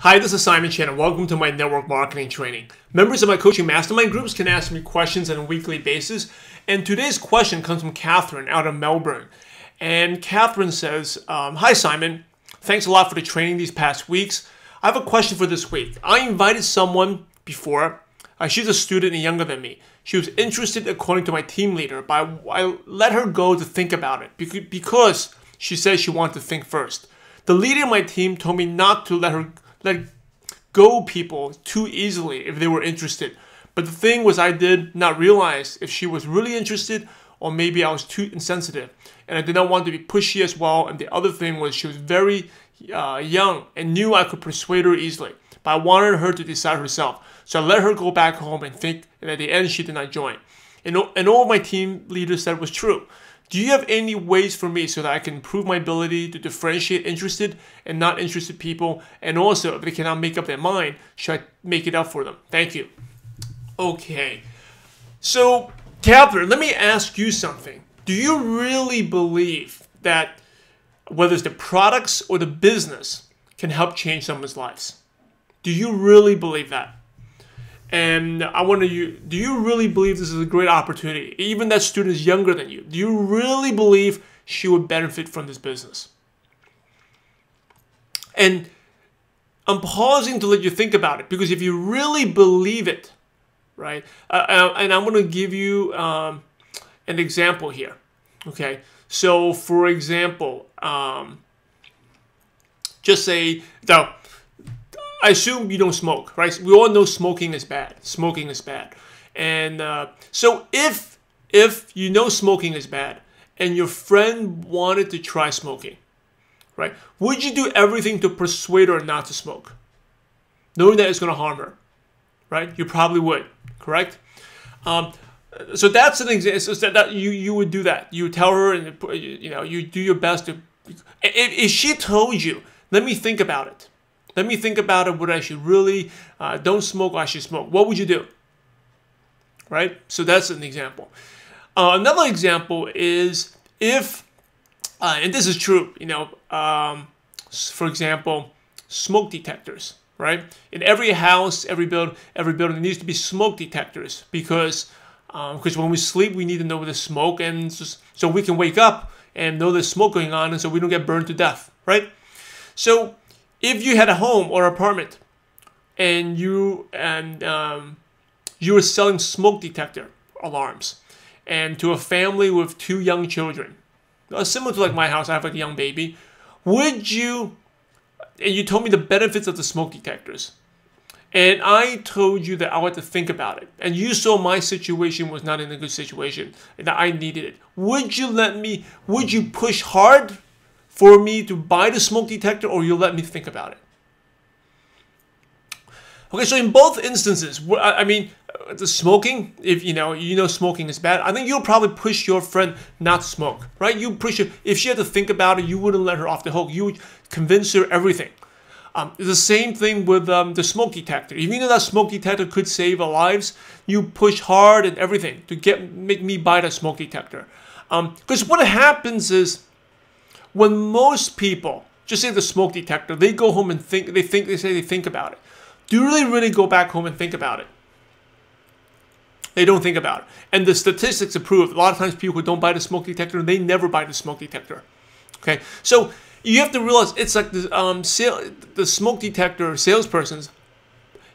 Hi, this is Simon Chan and welcome to my network marketing training. Members of my coaching mastermind groups can ask me questions on a weekly basis. And today's question comes from Catherine out of Melbourne. And Catherine says, Hi Simon, thanks a lot for the training these past weeks. I have a question for this week. I invited someone before. She's a student and younger than me. She was interested according to my team leader, but I let her go to think about it because she said she wanted to think first. The leader of my team told me not to let go people too easily if they were interested. But the thing was, I did not realize if she was really interested or maybe I was too insensitive. And I did not want to be pushy as well. And the other thing was she was very young and knew I could persuade her easily. But I wanted her to decide herself. So I let her go back home and think, and at the end she did not join. And all my team leaders said was true. Do you have any ways for me so that I can improve my ability to differentiate interested and not interested people? And also, if they cannot make up their mind, should I make it up for them? Thank you. Okay. So, Catherine, let me ask you something. Do you really believe that whether it's the products or the business can help change someone's lives? Do you really believe that? And I wonder, do you really believe this is a great opportunity? Even that student is younger than you. Do you really believe she would benefit from this business? And I'm pausing to let you think about it, because if you really believe it, right? And I'm going to give you an example here. Okay. So, for example, just say, now, I assume you don't smoke, right? We all know smoking is bad. Smoking is bad. And so if you know smoking is bad and your friend wanted to try smoking, right? Would you do everything to persuade her not to smoke, knowing that it's going to harm her, right? You probably would, correct? So that's an example. So that you would do that. You would tell her, and you do your best to. If she told you, let me think about it. Let me think about it, whether I should really don't smoke or I should smoke. What would you do? Right? So that's an example. Another example is if, and this is true, for example, smoke detectors, right? In every house, every building, there needs to be smoke detectors because when we sleep, we need to know there's smoke, and so we can wake up and know there's smoke going on, and so we don't get burned to death, right? So if you had a home or apartment and you were selling smoke detector alarms and to a family with 2 young children, similar to like my house, I have like a young baby, would you, and you told me the benefits of the smoke detectors, and I told you that I had to think about it, and you saw my situation was not in a good situation and that I needed it, would you push hard for me to buy the smoke detector, or you'll let me think about it? Okay, so in both instances, I mean, the smoking, if you know smoking is bad, I think you'll probably push your friend not to smoke, right? You push her. If she had to think about it, you wouldn't let her off the hook. You would convince her everything. It's the same thing with the smoke detector. If you know that smoke detector could save our lives, you push hard and everything to make me buy that smoke detector. Because what happens is, when most people, just say the smoke detector, they go home and think about it. Do you really go back home and think about it? They don't think about it. And the statistics prove a lot of times people who don't buy the smoke detector, they never buy the smoke detector. Okay, so you have to realize it's like the smoke detector salespersons,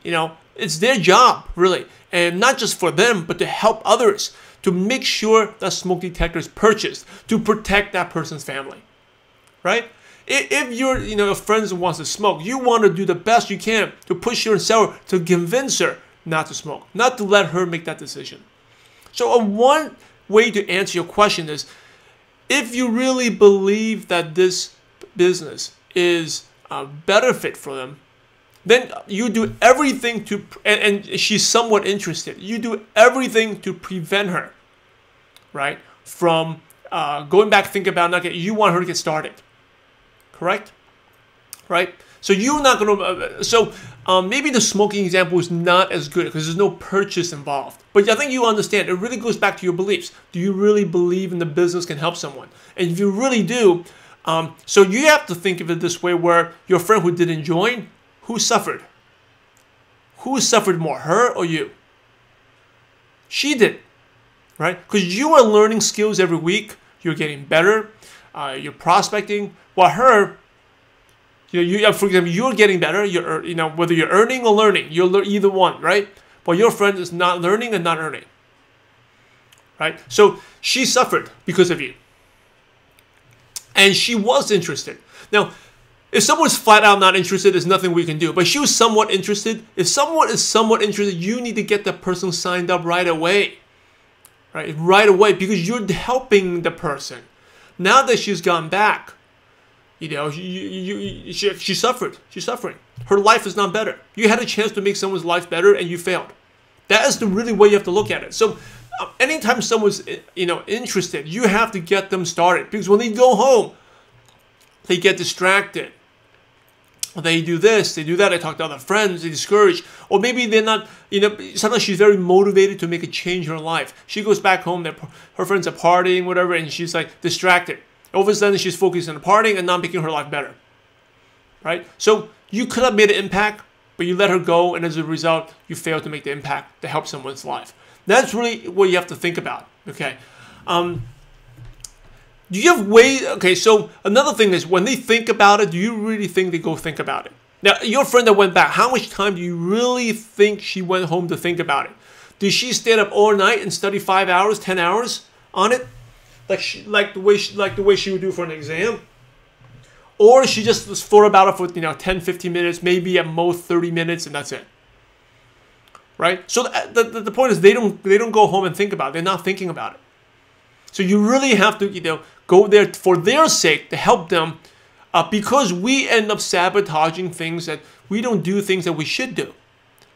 it's their job really, and not just for them, but to help others, to make sure that smoke detector is purchased to protect that person's family. Right? If you're, a friend who wants to smoke, you want to do the best you can to push her and sell her, to convince her not to smoke, not to let her make that decision. So one way to answer your question is, if you really believe that this business is a benefit for them, then you do everything to, and she's somewhat interested, you do everything to prevent her, right, from going back, think about you want her to get started. Correct? Right? So you're not going to, maybe the smoking example is not as good because there's no purchase involved. But I think you understand, it really goes back to your beliefs. Do you really believe in the business can help someone? And if you really do, so you have to think of it this way, where your friend who didn't join, who suffered? Who suffered more, her or you? She did, right? Because you are learning skills every week. You're getting better. You're prospecting. While her, for example, you're getting better. Whether you're earning or learning, you're either one, right? But your friend is not learning and not earning, right? So she suffered because of you. And she was interested. Now, if someone's flat out not interested, there's nothing we can do. But she was somewhat interested. If someone is somewhat interested, you need to get that person signed up right away. Right away, because you're helping the person. Now that she's gone back, she suffered. She's suffering. Her life is not better. You had a chance to make someone's life better, and you failed. That is the really way you have to look at it. So, anytime someone's interested, you have to get them started, because when they go home, they get distracted. They do this, they do that, they talk to other friends, they discourage. Or maybe they're not, sometimes she's very motivated to make a change in her life. She goes back home, her friends are partying, whatever, and she's like distracted. All of a sudden, she's focused on the partying and not making her life better. Right? So you could have made an impact, but you let her go, and as a result, you failed to make the impact to help someone's life. That's really what you have to think about. Okay. Do you have ways? Okay, so another thing is, when they think about it, do you really think they go think about it? Now, your friend that went back, how much time do you really think she went home to think about it? Did she stay up all night and study 5 hours, 10 hours on it, like the way she would do for an exam? Or she just thought about it for 10, 15 minutes, maybe at most 30 minutes, and that's it. Right? So the point is, they don't go home and think about it. They're not thinking about it. So you really have to, go there for their sake to help them, because we end up sabotaging things that we don't do, things that we should do.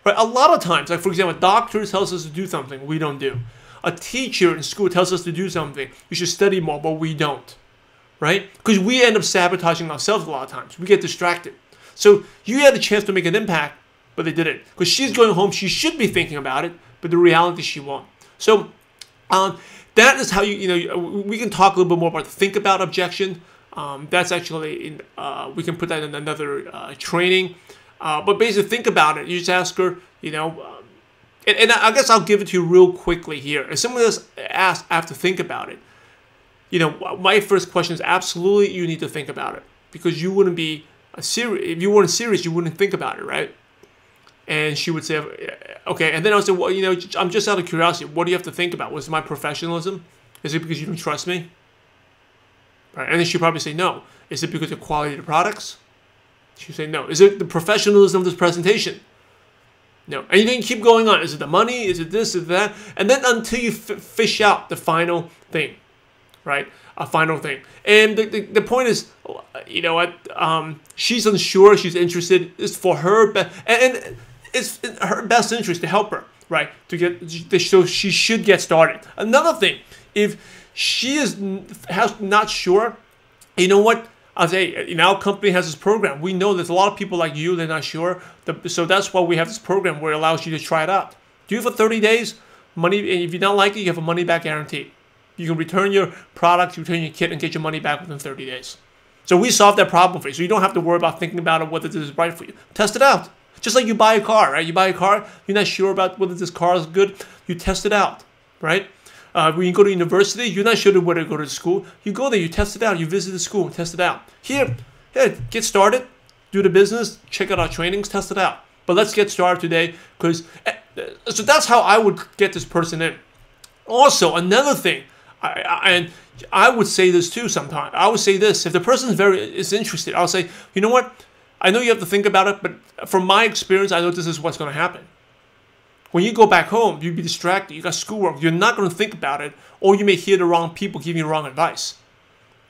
Right? A lot of times, like for example, a doctor tells us to do something we don't do. A teacher in school tells us to do something. You should study more, but we don't. Right? Because we end up sabotaging ourselves a lot of times. We get distracted. So you had a chance to make an impact, but they didn't. Because she's going home, she should be thinking about it, but the reality she won't. So that is how we can talk a little bit more about the think about objection. That's actually we can put that in another training. But basically, think about it. You just ask her, and I guess I'll give it to you real quickly here. If someone else asks, I have to think about it. My first question is absolutely you need to think about it, because you wouldn't be serious if you weren't serious. You wouldn't think about it, right? And she would say, okay. And then I would say, well, I'm just out of curiosity. What do you have to think about? Was it my professionalism? Is it because you don't trust me? Right? And then she'd probably say, no. Is it because of the quality of the products? She'd say, no. Is it the professionalism of this presentation? No. And you can keep going on. Is it the money? Is it this? Is it that? And then until you fish out the final thing, right? A final thing. And the point is, she's unsure. She's interested. It's for her, and it's in her best interest to help her, right? So she should get started. Another thing, if she is not sure, you know what? I'll say, our company has this program. We know there's a lot of people like you, they're not sure. So that's why we have this program where it allows you to try it out. Do it for 30 days. Money, and if you don't like it, you have a money back guarantee. You can return your product, return your kit, and get your money back within 30 days. So we solved that problem for you. So you don't have to worry about thinking about it, whether this is right for you. Test it out. Just like you buy a car, right? You buy a car, you're not sure about whether this car is good. You test it out, right? When you go to university, you're not sure whether to go to school. You go there, you test it out. You visit the school, test it out. Here, get started. Do the business. Check out our trainings. Test it out. But let's get started today, because so that's how I would get this person in. Also, another thing, and I would say this too sometimes. I would say this: if the person is interested, I'll say, you know what? I know you have to think about it, but from my experience, I know this is what's going to happen. When you go back home, you'll be distracted. You got schoolwork. You're not going to think about it, or you may hear the wrong people giving you wrong advice.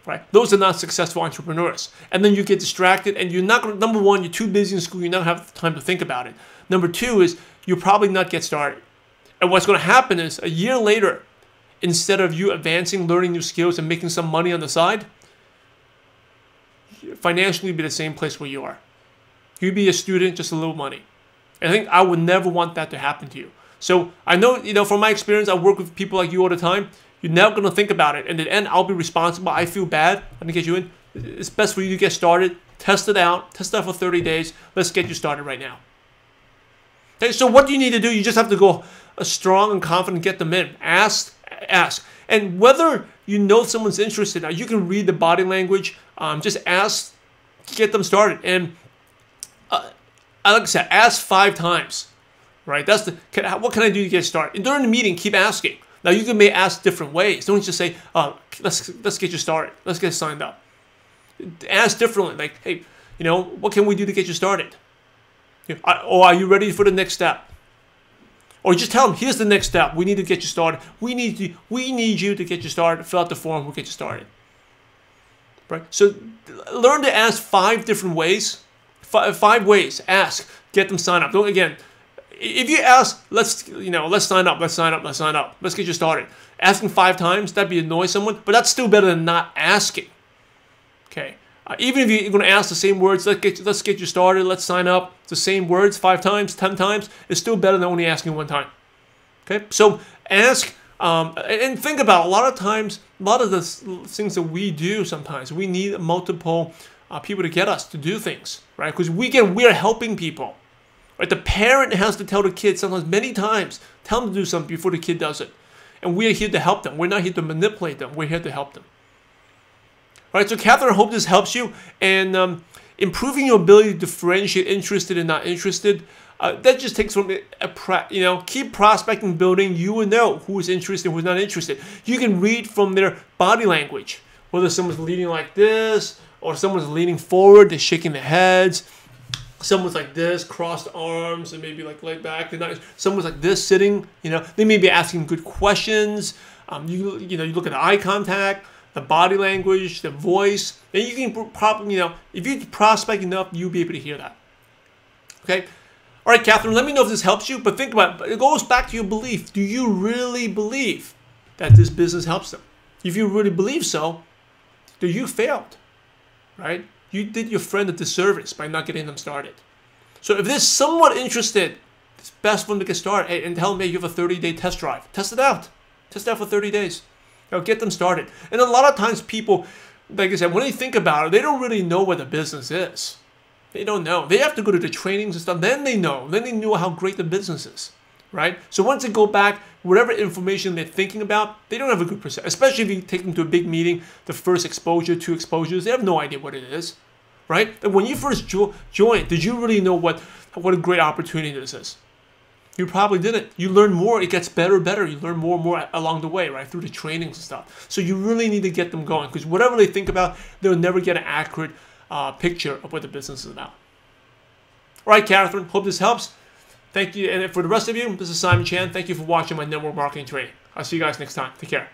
Right? Those are not successful entrepreneurs. And then you get distracted, and you're not going to. Number one, you're too busy in school. You don't have time to think about it. Number two is you'll probably not get started. And what's going to happen is a year later, instead of you advancing, learning new skills, and making some money on the side, financially you'll be the same place where you are. You'd be a student, just a little money. And I think I would never want that to happen to you. So I know, from my experience, I work with people like you all the time. You're never going to think about it. In the end, I'll be responsible. I feel bad. I didn't get you in. It's best for you to get started. Test it out. Test it out for 30 days. Let's get you started right now. Okay, so what do you need to do? You just have to go strong and confident, get them in. Ask. And whether you know someone's interested, now you can read the body language. Just ask, get them started. And like I said, ask 5 times. Right? That's what can I do to get started? And during the meeting, keep asking. Now you may ask different ways. Don't just say, let's get you started. Let's get signed up. Ask differently. Like, hey, what can we do to get you started? Or are you ready for the next step? Or just tell them, here's the next step. We need to get you started. We need you to get you started. Fill out the form. We'll get you started. Right? So learn to ask 5 different ways. 5 ways. Ask. Get them signed up. Don't, again, if you ask, let's sign up. Let's get you started. Asking 5 times, that'd be annoy someone. But that's still better than not asking. Okay. Even if you're going to ask the same words, let's get you started, let's sign up, the same words 5 times, 10 times, it's still better than only asking 1 time. Okay, so ask and think about a lot of times, a lot of the things that we do sometimes, we need multiple people to get us to do things, right? Because we're helping people, right? The parent has to tell the kid sometimes many times, tell them to do something before the kid does it. And we're here to help them. We're not here to manipulate them. We're here to help them. All right, so Catherine, I hope this helps you. And improving your ability to differentiate interested and not interested, that just takes from keep prospecting, building. You will know who is interested and who's not interested. You can read from their body language, whether someone's leaning like this or someone's leaning forward, they're shaking their heads. Someone's like this, crossed arms, and maybe like laid back. Someone's like this, sitting. They may be asking good questions. You look at the eye contact, the body language, the voice, and you can probably, if you prospect enough, you'll be able to hear that. Okay? All right, Catherine, let me know if this helps you, but think about it. It goes back to your belief. Do you really believe that this business helps them? If you really believe so, then you failed, right? You did your friend a disservice by not getting them started. So if they're somewhat interested, it's best for them to get started and tell them, hey, you have a 30-day test drive. Test it out. Test it out for 30 days. Get them started. And a lot of times people, like I said, when they think about it, they don't really know what the business is. They don't know. They have to go to the trainings and stuff. Then they know. Then they know how great the business is, right? So once they go back, whatever information they're thinking about, they don't have a good perception. Especially if you take them to a big meeting, the first exposure, 2 exposures, they have no idea what it is, right? And when you first joined, did you really know what a great opportunity this is? You probably didn't. You learn more. It gets better and better. You learn more and more along the way, right? Through the trainings and stuff. So you really need to get them going because whatever they think about, they'll never get an accurate picture of what the business is about. All right, Catherine. Hope this helps. Thank you. And for the rest of you, this is Simon Chan. Thank you for watching my network marketing training. I'll see you guys next time. Take care.